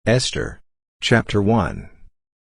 Esther. Chapter 1.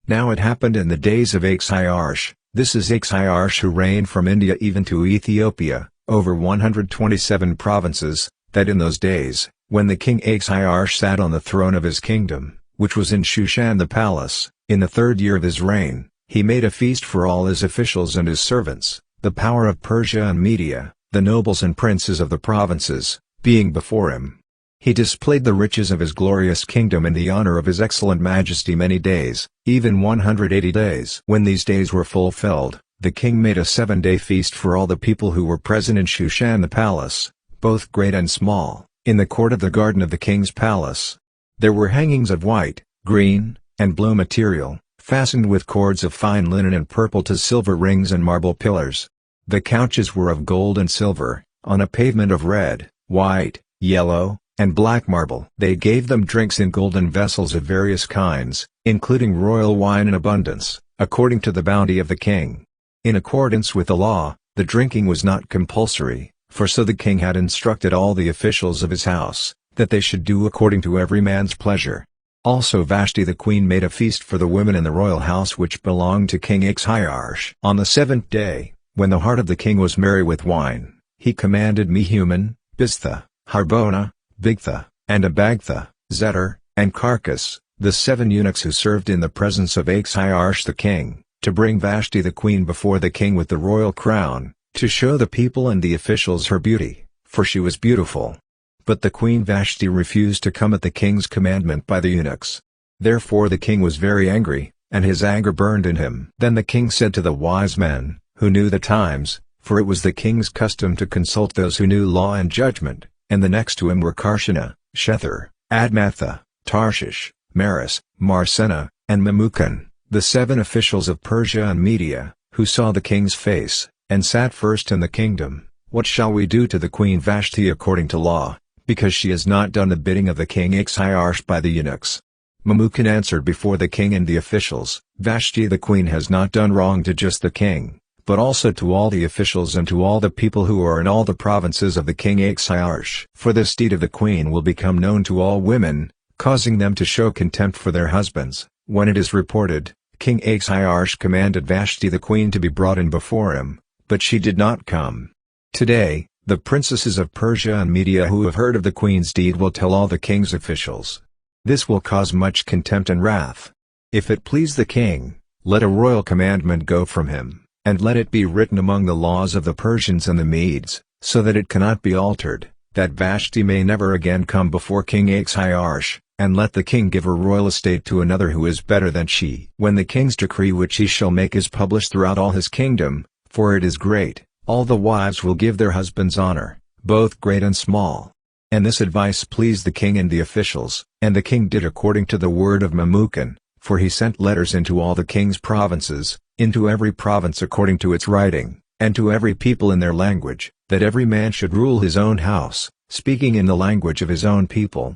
Now it happened in the days of Ahasuerus, this is Ahasuerus who reigned from India even to Ethiopia, over 127 provinces, that in those days, when the king Ahasuerus sat on the throne of his kingdom, which was in Shushan the palace, in the 3rd year of his reign, he made a feast for all his officials and his servants, the power of Persia and Media, the nobles and princes of the provinces, being before him. He displayed the riches of his glorious kingdom and the honor of his excellent majesty many days, even 180 days. When these days were fulfilled, the king made a 7-day feast for all the people who were present in Shushan the palace, both great and small, in the court of the garden of the king's palace. There were hangings of white, green, and blue material, fastened with cords of fine linen and purple to silver rings and marble pillars. The couches were of gold and silver, on a pavement of red, white, yellow, and black marble. They gave them drinks in golden vessels of various kinds, including royal wine in abundance, according to the bounty of the king. In accordance with the law, the drinking was not compulsory, for so the king had instructed all the officials of his house, that they should do according to every man's pleasure. Also Vashti the queen made a feast for the women in the royal house which belonged to King Ahasuerus. On the 7th day, when the heart of the king was merry with wine, he commanded Mehuman, Biztha, Harbona, Bigtha, and Abagtha, Zetar, and Carcass, the 7 eunuchs who served in the presence of Ahasuerus the king, to bring Vashti the queen before the king with the royal crown, to show the people and the officials her beauty, for she was beautiful. But the queen Vashti refused to come at the king's commandment by the eunuchs. Therefore the king was very angry, and his anger burned in him. Then the king said to the wise men, who knew the times, for it was the king's custom to consult those who knew law and judgment, and the next to him were Karshena, Shethar, Admatha, Tarshish, Maris, Marsena, and Memucan, the 7 officials of Persia and Media, who saw the king's face, and sat first in the kingdom. What shall we do to the queen Vashti according to law, because she has not done the bidding of the king Ahasuerus by the eunuchs? Memucan answered before the king and the officials, Vashti the queen has not done wrong to just the king, but also to all the officials and to all the people who are in all the provinces of the king Ahasuerus. For this deed of the queen will become known to all women, causing them to show contempt for their husbands. When it is reported, King Ahasuerus commanded Vashti the queen to be brought in before him, but she did not come. Today, the princesses of Persia and Media who have heard of the queen's deed will tell all the king's officials. This will cause much contempt and wrath. If it please the king, let a royal commandment go from him, and let it be written among the laws of the Persians and the Medes, so that it cannot be altered, that Vashti may never again come before King Ahasuerus, and let the king give her royal estate to another who is better than she. When the king's decree which he shall make is published throughout all his kingdom, for it is great, all the wives will give their husbands honor, both great and small. And this advice pleased the king and the officials, and the king did according to the word of Memucan, for he sent letters into all the king's provinces, into every province according to its writing, and to every people in their language, that every man should rule his own house, speaking in the language of his own people.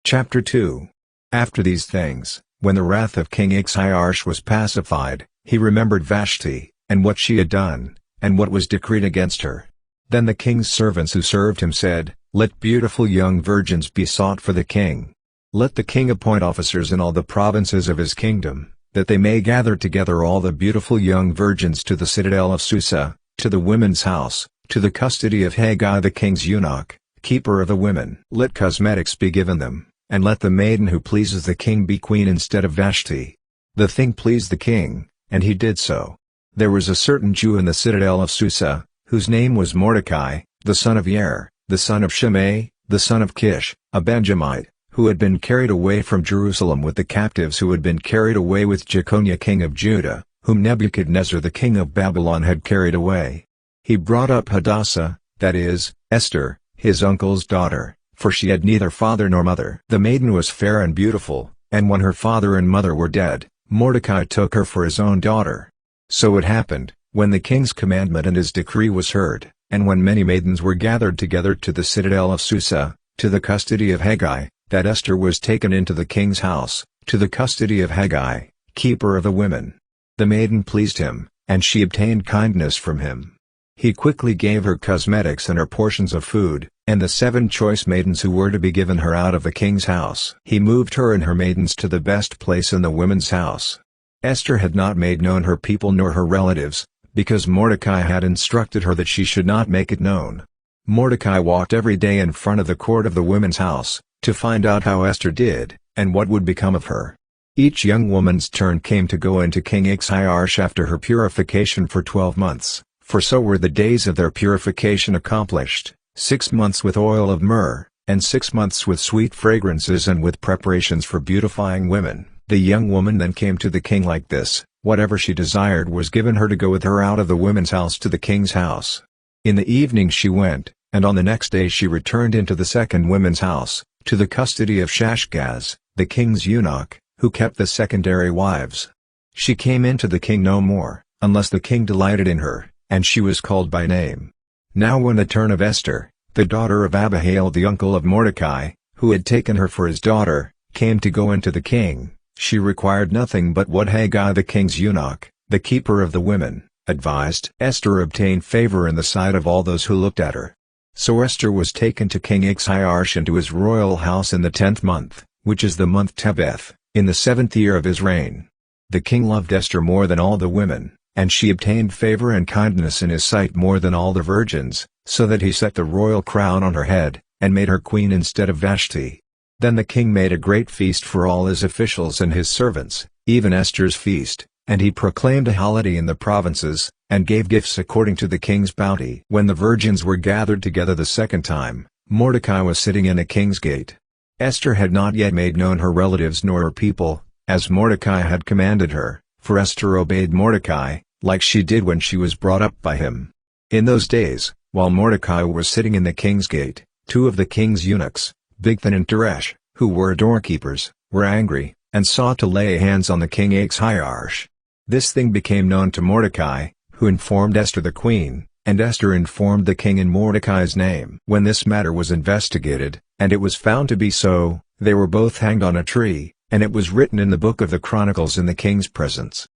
Chapter 2. After these things, when the wrath of King Ahasuerus was pacified, he remembered Vashti, and what she had done, and what was decreed against her. Then the king's servants who served him said, Let beautiful young virgins be sought for the king. Let the king appoint officers in all the provinces of his kingdom, that they may gather together all the beautiful young virgins to the citadel of Susa, to the women's house, to the custody of Haggai the king's eunuch, keeper of the women. Let cosmetics be given them, and let the maiden who pleases the king be queen instead of Vashti. The thing pleased the king, and he did so. There was a certain Jew in the citadel of Susa, whose name was Mordecai, the son of Yair, the son of Shimei, the son of Kish, a Benjamite, who had been carried away from Jerusalem with the captives who had been carried away with Jeconiah king of Judah, whom Nebuchadnezzar the king of Babylon had carried away. He brought up Hadassah, that is, Esther, his uncle's daughter, for she had neither father nor mother. The maiden was fair and beautiful, and when her father and mother were dead, Mordecai took her for his own daughter. So it happened, when the king's commandment and his decree was heard, and when many maidens were gathered together to the citadel of Susa, to the custody of Haggai, that Esther was taken into the king's house, to the custody of Haggai, keeper of the women. The maiden pleased him, and she obtained kindness from him. He quickly gave her cosmetics and her portions of food, and the 7 choice maidens who were to be given her out of the king's house. He moved her and her maidens to the best place in the women's house. Esther had not made known her people nor her relatives, because Mordecai had instructed her that she should not make it known. Mordecai walked every day in front of the court of the women's house, to find out how Esther did, and what would become of her. Each young woman's turn came to go into King Ahasuerus after her purification for 12 months, for so were the days of their purification accomplished, 6 months with oil of myrrh, and 6 months with sweet fragrances and with preparations for beautifying women. The young woman then came to the king like this: whatever she desired was given her to go with her out of the women's house to the king's house. In the evening she went, and on the next day she returned into the second women's house, to the custody of Shashgaz, the king's eunuch, who kept the secondary wives. She came into the king no more, unless the king delighted in her, and she was called by name. Now when the turn of Esther, the daughter of Abihail the uncle of Mordecai, who had taken her for his daughter, came to go into the king, she required nothing but what Haggai the king's eunuch, the keeper of the women, advised. Esther obtained favor in the sight of all those who looked at her. So Esther was taken to King Ahasuerus into his royal house in the 10th month, which is the month Tebeth, in the 7th year of his reign. The king loved Esther more than all the women, and she obtained favor and kindness in his sight more than all the virgins, so that he set the royal crown on her head, and made her queen instead of Vashti. Then the king made a great feast for all his officials and his servants, even Esther's feast, and he proclaimed a holiday in the provinces, and gave gifts according to the king's bounty. When the virgins were gathered together the second time, Mordecai was sitting in a king's gate. Esther had not yet made known her relatives nor her people, as Mordecai had commanded her, for Esther obeyed Mordecai, like she did when she was brought up by him. In those days, while Mordecai was sitting in the king's gate, 2 of the king's eunuchs, Bigthan and Teresh, who were doorkeepers, were angry, and sought to lay hands on the king Ahasuerus. This thing became known to Mordecai, who informed Esther the queen, and Esther informed the king in Mordecai's name. When this matter was investigated, and it was found to be so, they were both hanged on a tree, and it was written in the book of the Chronicles in the king's presence.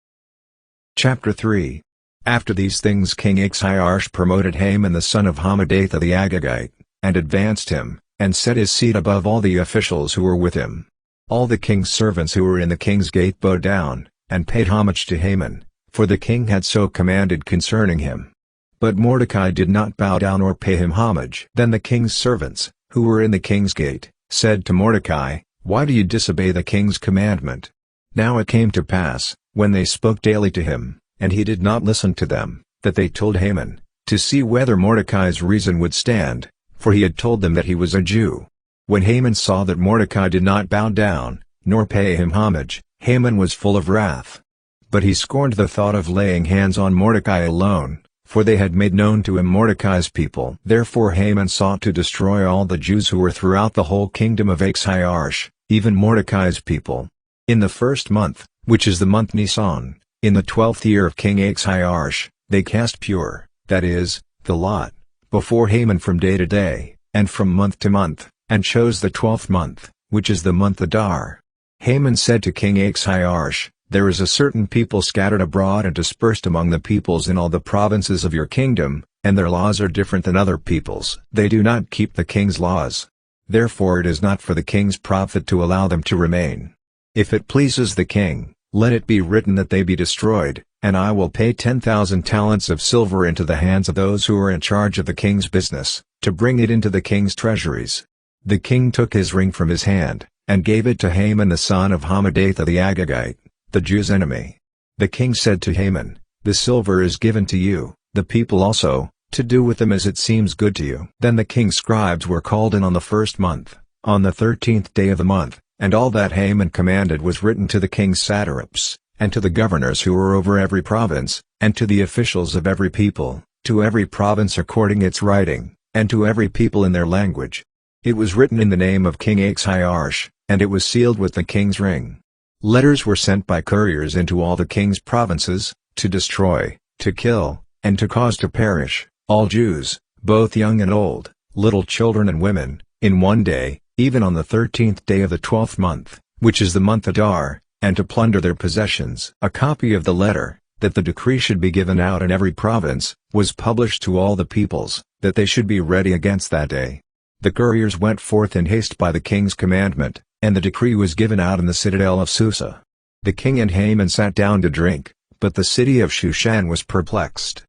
Chapter 3. After these things King Ahasuerus promoted Haman the son of Hammedatha the Agagite, and advanced him, and set his seat above all the officials who were with him. All the king's servants who were in the king's gate bowed down, and paid homage to Haman, for the king had so commanded concerning him. But Mordecai did not bow down or pay him homage. Then the king's servants, who were in the king's gate, said to Mordecai, "Why do you disobey the king's commandment?" Now it came to pass, when they spoke daily to him, and he did not listen to them, that they told Haman, to see whether Mordecai's reason would stand, for he had told them that he was a Jew. When Haman saw that Mordecai did not bow down, nor pay him homage, Haman was full of wrath. But he scorned the thought of laying hands on Mordecai alone, for they had made known to him Mordecai's people. Therefore Haman sought to destroy all the Jews who were throughout the whole kingdom of Ahasuerus, even Mordecai's people. In the 1st month, which is the month Nisan, in the 12th year of King Ahasuerus, they cast pure, that is, the lot, before Haman from day to day, and from month to month, and chose the 12th month, which is the month Adar. Haman said to King Ahasuerus, "There is a certain people scattered abroad and dispersed among the peoples in all the provinces of your kingdom, and their laws are different than other peoples. They do not keep the king's laws. Therefore it is not for the king's profit to allow them to remain. If it pleases the king, let it be written that they be destroyed, and I will pay 10,000 talents of silver into the hands of those who are in charge of the king's business, to bring it into the king's treasuries." The king took his ring from his hand, and gave it to Haman the son of Hammedatha the Agagite, the Jews' enemy. The king said to Haman, "The silver is given to you, the people also, to do with them as it seems good to you." Then the king's scribes were called in on the 1st month, on the 13th day of the month, and all that Haman commanded was written to the king's satraps, and to the governors who were over every province, and to the officials of every people, to every province according its writing, and to every people in their language. It was written in the name of King Ahasuerus, and it was sealed with the king's ring. Letters were sent by couriers into all the king's provinces, to destroy, to kill, and to cause to perish, all Jews, both young and old, little children and women, in one day, even on the 13th day of the 12th month, which is the month Adar, and to plunder their possessions. A copy of the letter, that the decree should be given out in every province, was published to all the peoples, that they should be ready against that day. The couriers went forth in haste by the king's commandment, and the decree was given out in the citadel of Susa. The king and Haman sat down to drink, but the city of Shushan was perplexed.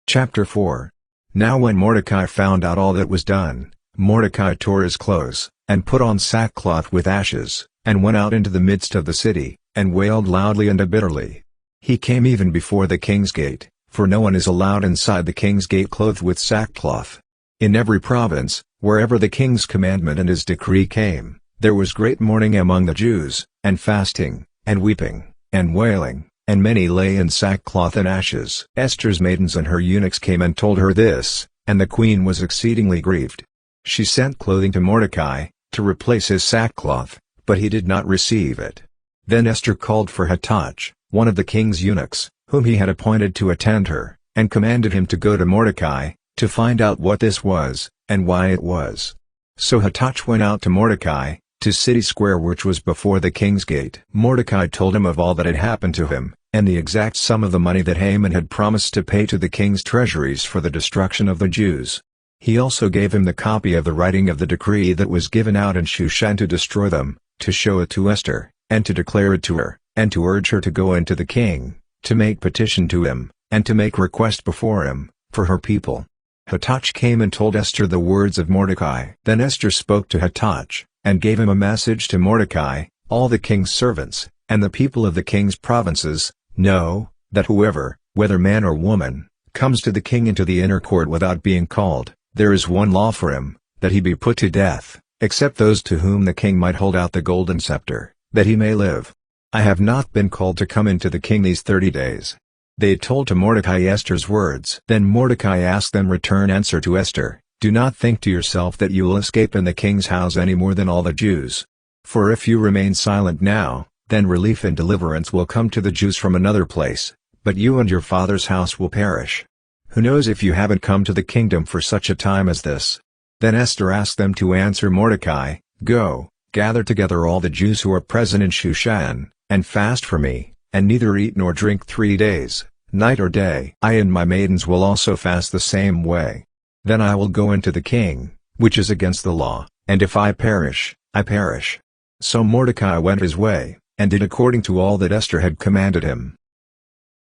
Chapter 4. Now when Mordecai found out all that was done, Mordecai tore his clothes, and put on sackcloth with ashes, and went out into the midst of the city, and wailed loudly and bitterly. He came even before the king's gate, for no one is allowed inside the king's gate clothed with sackcloth. In every province, wherever the king's commandment and his decree came, there was great mourning among the Jews, and fasting, and weeping, and wailing, and many lay in sackcloth and ashes. Esther's maidens and her eunuchs came and told her this, and the queen was exceedingly grieved. She sent clothing to Mordecai, to replace his sackcloth, but he did not receive it. Then Esther called for Hathach, one of the king's eunuchs, whom he had appointed to attend her, and commanded him to go to Mordecai, to find out what this was, and why it was. So Hathach went out to Mordecai, to City Square which was before the king's gate. Mordecai told him of all that had happened to him, and the exact sum of the money that Haman had promised to pay to the king's treasuries for the destruction of the Jews. He also gave him the copy of the writing of the decree that was given out in Shushan to destroy them, to show it to Esther, and to declare it to her, and to urge her to go in to the king, to make petition to him, and to make request before him, for her people. Hathach came and told Esther the words of Mordecai. Then Esther spoke to Hathach, and gave him a message to Mordecai, all the king's servants, and the people of the king's provinces, know, that whoever, whether man or woman, comes to the king into the inner court without being called, there is one law for him, that he be put to death, except those to whom the king might hold out the golden scepter, that he may live. I have not been called to come into the king these 30 days. They told to Mordecai Esther's words. Then Mordecai asked them return answer to Esther, do not think to yourself that you will escape in the king's house any more than all the Jews. For if you remain silent now, then relief and deliverance will come to the Jews from another place, but you and your father's house will perish. Who knows if you haven't come to the kingdom for such a time as this? Then Esther asked them to answer Mordecai, go, gather together all the Jews who are present in Shushan, and fast for me, and neither eat nor drink 3 days, night or day. I and my maidens will also fast the same way. Then I will go into the king, which is against the law, and if I perish, I perish. So Mordecai went his way, and did according to all that Esther had commanded him.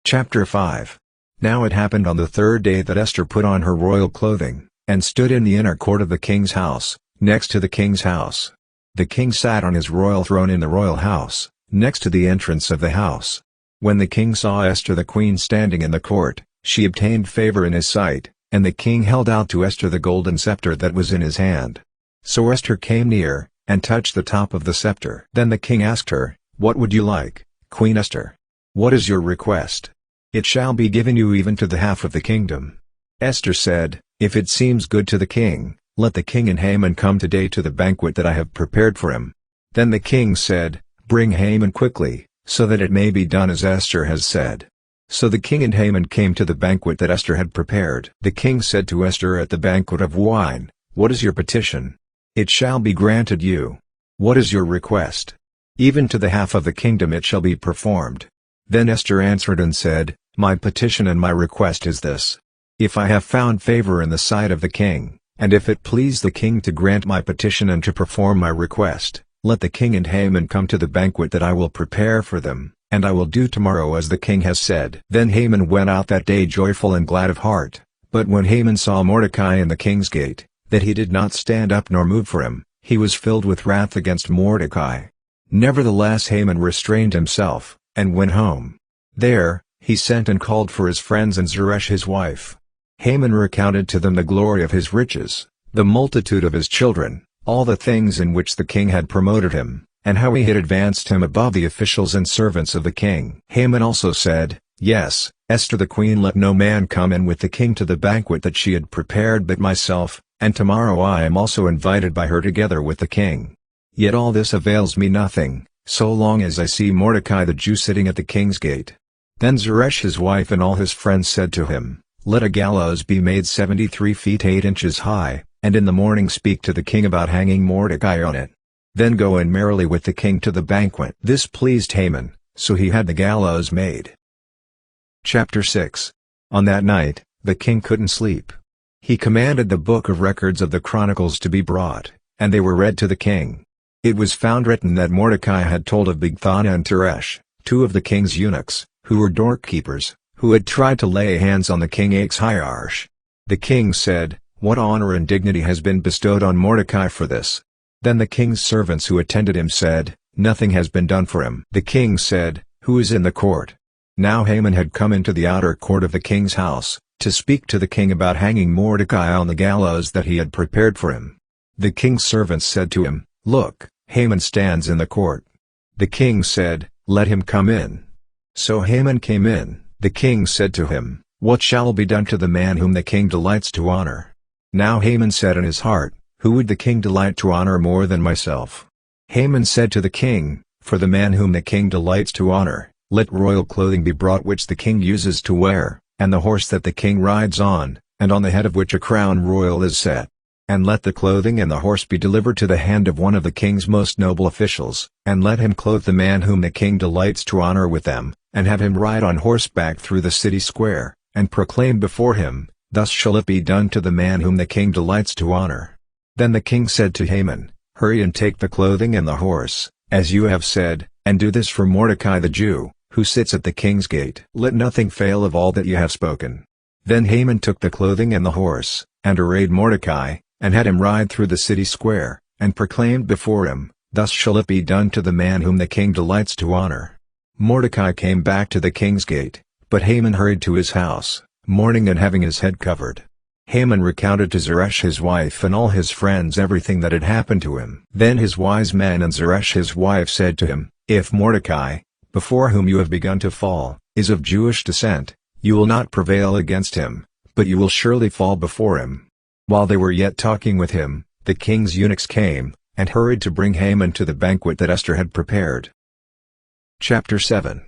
Chapter 5. Now it happened on the 3rd day that Esther put on her royal clothing, and stood in the inner court of the king's house, next to the king's house. The king sat on his royal throne in the royal house, next to the entrance of the house. When the king saw Esther the queen standing in the court, she obtained favor in his sight, and the king held out to Esther the golden scepter that was in his hand. So Esther came near, and touched the top of the scepter. Then the king asked her, what would you like, Queen Esther? What is your request? It shall be given you even to the half of the kingdom. Esther said, if it seems good to the king, let the king and Haman come today to the banquet that I have prepared for him. Then the king said, bring Haman quickly, so that it may be done as Esther has said. So the king and Haman came to the banquet that Esther had prepared. The king said to Esther at the banquet of wine, what is your petition? It shall be granted you. What is your request? Even to the half of the kingdom it shall be performed. Then Esther answered and said, my petition and my request is this. If I have found favor in the sight of the king, and if it please the king to grant my petition and to perform my request, let the king and Haman come to the banquet that I will prepare for them, and I will do tomorrow as the king has said. Then Haman went out that day joyful and glad of heart, but when Haman saw Mordecai in the king's gate, that he did not stand up nor move for him, he was filled with wrath against Mordecai. Nevertheless Haman restrained himself, and went home. There, he sent and called for his friends and Zeresh his wife. Haman recounted to them the glory of his riches, the multitude of his children, all the things in which the king had promoted him, and how he had advanced him above the officials and servants of the king. Haman also said, yes, Esther the queen let no man come in with the king to the banquet that she had prepared but myself, and tomorrow I am also invited by her together with the king. Yet all this avails me nothing, so long as I see Mordecai the Jew sitting at the king's gate. Then Zeresh his wife and all his friends said to him, let a gallows be made 73 feet 8 inches high, and in the morning speak to the king about hanging Mordecai on it. Then go in merrily with the king to the banquet. This pleased Haman, so he had the gallows made. Chapter 6. On that night, the king couldn't sleep. He commanded the book of records of the Chronicles to be brought, and they were read to the king. It was found written that Mordecai had told of Bigthana and Teresh, two of the king's eunuchs, who were doorkeepers, who had tried to lay hands on the king Ahasuerus. The king said, "What honor and dignity has been bestowed on Mordecai for this?" Then the king's servants who attended him said, "Nothing has been done for him." The king said, "Who is in the court?" Now Haman had come into the outer court of the king's house, to speak to the king about hanging Mordecai on the gallows that he had prepared for him. The king's servants said to him, "Look, Haman stands in the court." The king said, "Let him come in." So Haman came in. The king said to him, "What shall be done to the man whom the king delights to honor?" Now Haman said in his heart, "Who would the king delight to honor more than myself?" Haman said to the king, "For the man whom the king delights to honor, let royal clothing be brought which the king uses to wear, and the horse that the king rides on, and on the head of which a crown royal is set. And let the clothing and the horse be delivered to the hand of one of the king's most noble officials, and let him clothe the man whom the king delights to honor with them, and have him ride on horseback through the city square, and proclaim before him, 'Thus shall it be done to the man whom the king delights to honor.'" Then the king said to Haman, "Hurry and take the clothing and the horse, as you have said, and do this for Mordecai the Jew, who sits at the king's gate. Let nothing fail of all that you have spoken." Then Haman took the clothing and the horse, and arrayed Mordecai, and had him ride through the city square, and proclaimed before him, "Thus shall it be done to the man whom the king delights to honor." Mordecai came back to the king's gate, but Haman hurried to his house, mourning and having his head covered. Haman recounted to Zeresh his wife and all his friends everything that had happened to him. Then his wise men and Zeresh his wife said to him, "If Mordecai, before whom you have begun to fall, is of Jewish descent, you will not prevail against him, but you will surely fall before him." While they were yet talking with him, the king's eunuchs came, and hurried to bring Haman to the banquet that Esther had prepared. Chapter 7.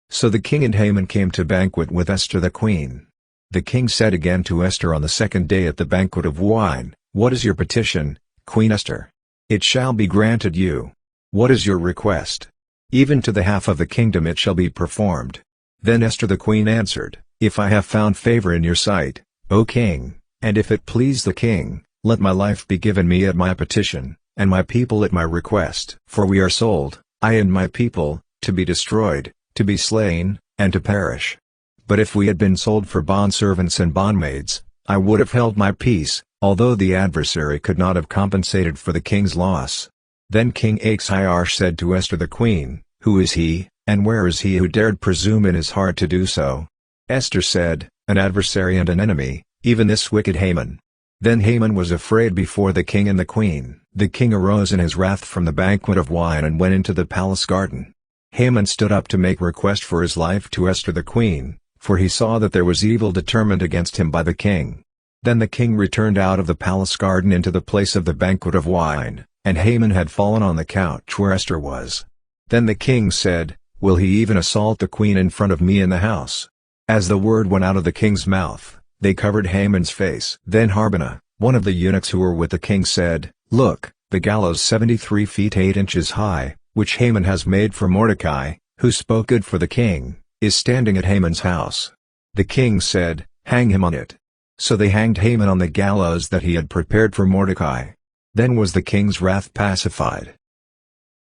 So the king and Haman came to banquet with Esther the queen. The king said again to Esther on the second day at the banquet of wine, "What is your petition, Queen Esther? It shall be granted you. What is your request? Even to the half of the kingdom it shall be performed." Then Esther the queen answered, "If I have found favor in your sight, O king, and if it please the king, let my life be given me at my petition, and my people at my request. For we are sold, I and my people, to be destroyed, to be slain, and to perish. But if we had been sold for bondservants and bondmaids, I would have held my peace, although the adversary could not have compensated for the king's loss." Then King Ahasuerus said to Esther the queen, "Who is he, and where is he who dared presume in his heart to do so?" Esther said, "An adversary and an enemy, even this wicked Haman." Then Haman was afraid before the king and the queen. The king arose in his wrath from the banquet of wine and went into the palace garden. Haman stood up to make request for his life to Esther the queen, for he saw that there was evil determined against him by the king. Then the king returned out of the palace garden into the place of the banquet of wine, and Haman had fallen on the couch where Esther was. Then the king said, "Will he even assault the queen in front of me in the house?" As the word went out of the king's mouth, they covered Haman's face. Then Harbonah, one of the eunuchs who were with the king said, "Look, the gallows 73 feet 8 inches high, which Haman has made for Mordecai, who spoke good for the king, is standing at Haman's house." The king said, "Hang him on it." So they hanged Haman on the gallows that he had prepared for Mordecai. Then was the king's wrath pacified.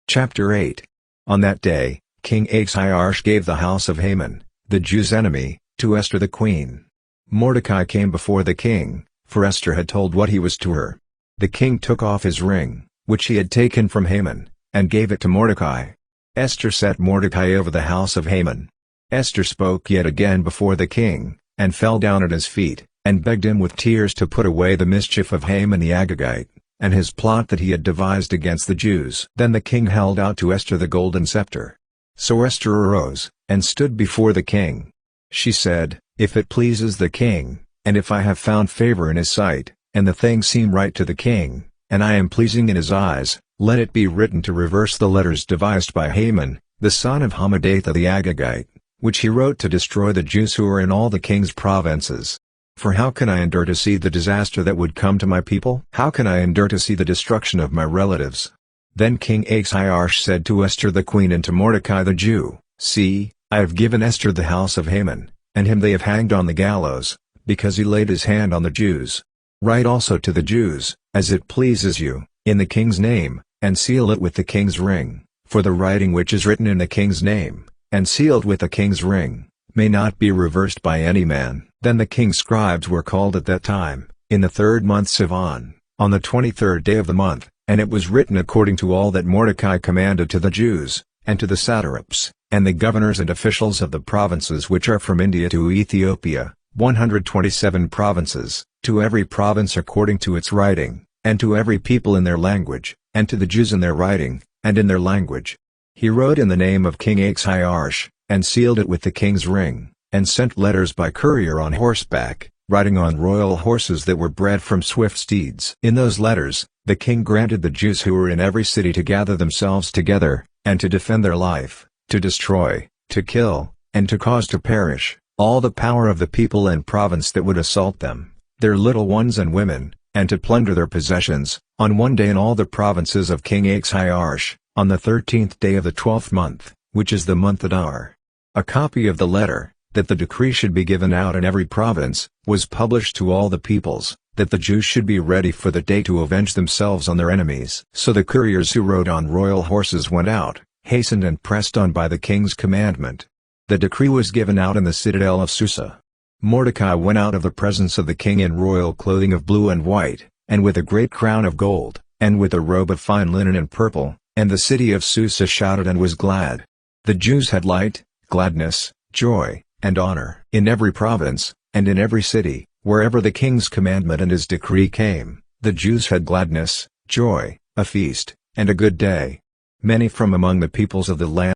Chapter 8. On that day, King Ahasuerus gave the house of Haman, the Jew's enemy, to Esther the queen. Mordecai came before the king, for Esther had told what he was to her. The king took off his ring, which he had taken from Haman, and gave it to Mordecai. Esther set Mordecai over the house of Haman. Esther spoke yet again before the king, and fell down at his feet, and begged him with tears to put away the mischief of Haman the Agagite, and his plot that he had devised against the Jews. Then the king held out to Esther the golden scepter. So Esther arose, and stood before the king. She said, "If it pleases the king, and if I have found favor in his sight, and the thing seem right to the king, and I am pleasing in his eyes, let it be written to reverse the letters devised by Haman, the son of Hammedatha the Agagite, which he wrote to destroy the Jews who are in all the king's provinces. For how can I endure to see the disaster that would come to my people? How can I endure to see the destruction of my relatives?" Then King Ahasuerus said to Esther the queen and to Mordecai the Jew, "See, I have given Esther the house of Haman, and him they have hanged on the gallows, because he laid his hand on the Jews. Write also to the Jews, as it pleases you, in the king's name, and seal it with the king's ring, for the writing which is written in the king's name, and sealed with the king's ring, may not be reversed by any man. Then the king's scribes were called at that time, in the 3rd month Sivan, on the 23rd day of the month, and it was written according to all that Mordecai commanded to the Jews, and to the satraps, and the governors and officials of the provinces which are from India to Ethiopia, 127 provinces, to every province according to its writing, and to every people in their language, and to the Jews in their writing, and in their language. He wrote in the name of King Ahasuerus, and sealed it with the king's ring, and sent letters by courier on horseback, riding on royal horses that were bred from swift steeds. In those letters, the king granted the Jews who were in every city to gather themselves together, and to defend their life, to destroy, to kill, and to cause to perish, all the power of the people and province that would assault them, their little ones and women, and to plunder their possessions, on one day in all the provinces of King Ahasuerus, on the 13th day of the 12th month, which is the month Adar. A copy of the letter, that the decree should be given out in every province, was published to all the peoples, that the Jews should be ready for the day to avenge themselves on their enemies. So the couriers who rode on royal horses went out, hastened and pressed on by the king's commandment. The decree was given out in the citadel of Susa. Mordecai went out of the presence of the king in royal clothing of blue and white, and with a great crown of gold, and with a robe of fine linen and purple, and the city of Susa shouted and was glad. The Jews had light, gladness, joy, and honor. In every province, and in every city, wherever the king's commandment and his decree came, the Jews had gladness, joy, a feast, and a good day. Many from among the peoples of the land.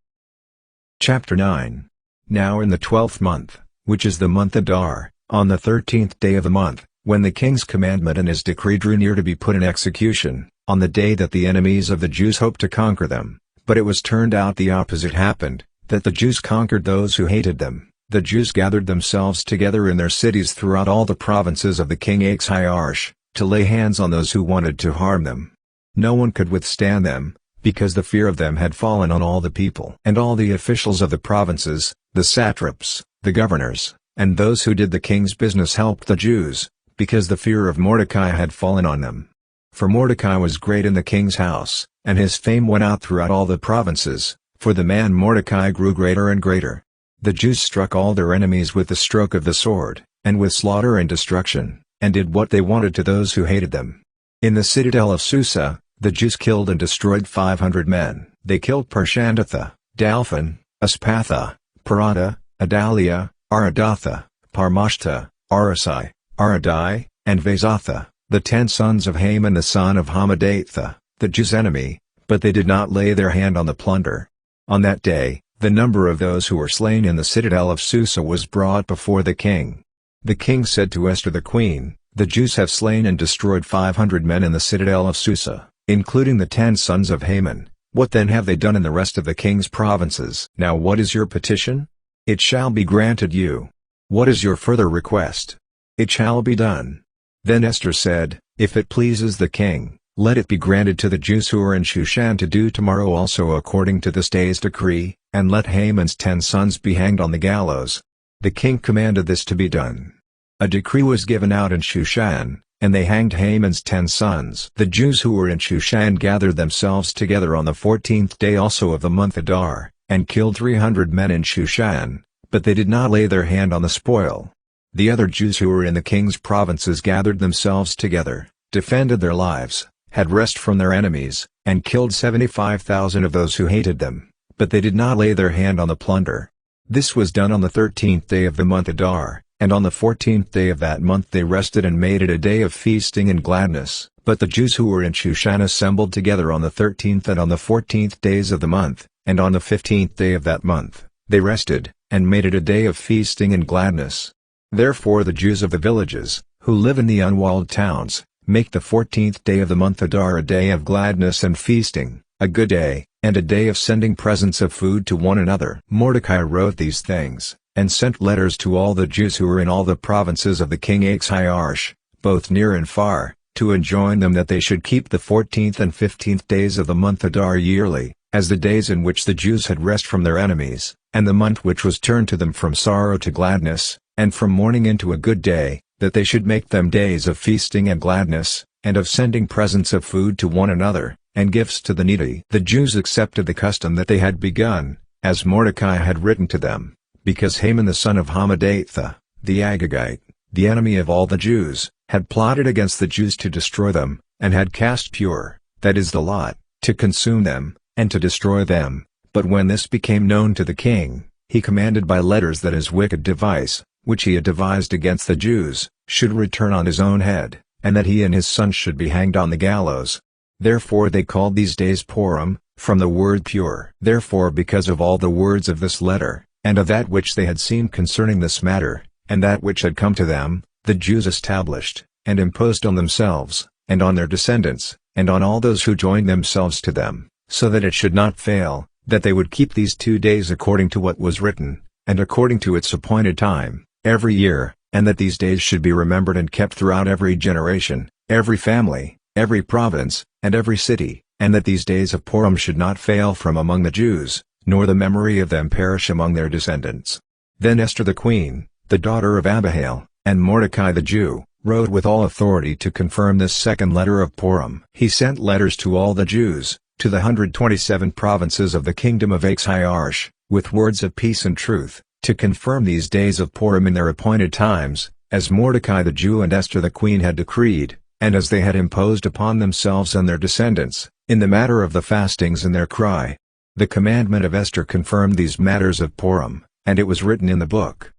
Chapter 9. Now in the 12th month, which is the month Adar, on the 13th day of the month, when the king's commandment and his decree drew near to be put in execution, on the day that the enemies of the Jews hoped to conquer them, but it was turned out the opposite happened, that the Jews conquered those who hated them. The Jews gathered themselves together in their cities throughout all the provinces of the king Ahasuerus, to lay hands on those who wanted to harm them. No one could withstand them, because the fear of them had fallen on all the people. And all the officials of the provinces, the satraps, the governors, and those who did the king's business helped the Jews, because the fear of Mordecai had fallen on them. For Mordecai was great in the king's house, and his fame went out throughout all the provinces, for the man Mordecai grew greater and greater. The Jews struck all their enemies with the stroke of the sword, and with slaughter and destruction, and did what they wanted to those who hated them. In the citadel of Susa, the Jews killed and destroyed 500 men. They killed Parshandatha, Dalphon, Aspatha, Parada, Adalia, Aradatha, Parmashta, Arasai, Aradai, and Vasatha, the 10 sons of Haman the son of Hammedatha, the Jews' enemy, but they did not lay their hand on the plunder. On that day, the number of those who were slain in the citadel of Susa was brought before the king. The king said to Esther the queen, "The Jews have slain and destroyed 500 men in the citadel of Susa, including the 10 sons of Haman. What then have they done in the rest of the king's provinces? Now what is your petition? It shall be granted you. What is your further request? It shall be done." Then Esther said, "If it pleases the king, let it be granted to the Jews who are in Shushan to do tomorrow also according to this day's decree, and let Haman's 10 sons be hanged on the gallows." The king commanded this to be done. A decree was given out in Shushan, and they hanged Haman's 10 sons. The Jews who were in Shushan gathered themselves together on the 14th day also of the month Adar, and killed 300 men in Shushan, but they did not lay their hand on the spoil. The other Jews who were in the king's provinces gathered themselves together, defended their lives, had rest from their enemies, and killed 75,000 of those who hated them, but they did not lay their hand on the plunder. This was done on the 13th day of the month Adar, and on the 14th day of that month they rested and made it a day of feasting and gladness. But the Jews who were in Shushan assembled together on the 13th and on the 14th days of the month, and on the 15th day of that month, they rested, and made it a day of feasting and gladness. Therefore the Jews of the villages, who live in the unwalled towns, make the 14th day of the month Adar a day of gladness and feasting, a good day, and a day of sending presents of food to one another. Mordecai wrote these things, and sent letters to all the Jews who were in all the provinces of the king Ahasuerus, both near and far, to enjoin them that they should keep the 14th and 15th days of the month Adar yearly, as the days in which the Jews had rest from their enemies, and the month which was turned to them from sorrow to gladness, and from mourning into a good day, that they should make them days of feasting and gladness, and of sending presents of food to one another, and gifts to the needy. The Jews accepted the custom that they had begun, as Mordecai had written to them, because Haman the son of Hammedatha, the Agagite, the enemy of all the Jews, had plotted against the Jews to destroy them, and had cast Pur, that is the lot, to consume them, and to destroy them. But when this became known to the king, he commanded by letters that his wicked device, which he had devised against the Jews, should return on his own head, and that he and his sons should be hanged on the gallows. Therefore they called these days Purim, from the word pure. Therefore because of all the words of this letter, and of that which they had seen concerning this matter, and that which had come to them, the Jews established, and imposed on themselves, and on their descendants, and on all those who joined themselves to them, so that it should not fail, that they would keep these 2 days according to what was written, and according to its appointed time, every year, and that these days should be remembered and kept throughout every generation, every family, every province, and every city, and that these days of Purim should not fail from among the Jews, nor the memory of them perish among their descendants. Then Esther the queen, the daughter of Abihail, and Mordecai the Jew, wrote with all authority to confirm this second letter of Purim. He sent letters to all the Jews, to the 127 provinces of the kingdom of Ahasuerus, with words of peace and truth, to confirm these days of Purim in their appointed times, as Mordecai the Jew and Esther the queen had decreed, and as they had imposed upon themselves and their descendants, in the matter of the fastings and their cry. The commandment of Esther confirmed these matters of Purim, and it was written in the book.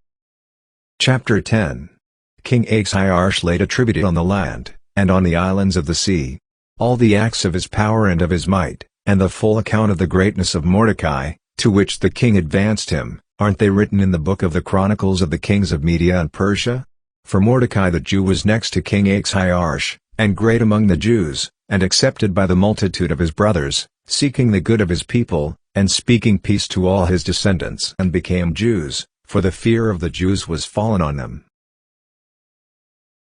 Chapter 10. King Ahasuerus laid a tribute on the land, and on the islands of the sea. All the acts of his power and of his might, and the full account of the greatness of Mordecai, to which the king advanced him, aren't they written in the book of the Chronicles of the kings of Media and Persia? For Mordecai the Jew was next to King Ahasuerus, and great among the Jews, and accepted by the multitude of his brothers, seeking the good of his people, and speaking peace to all his descendants, and became Jews, for the fear of the Jews was fallen on them.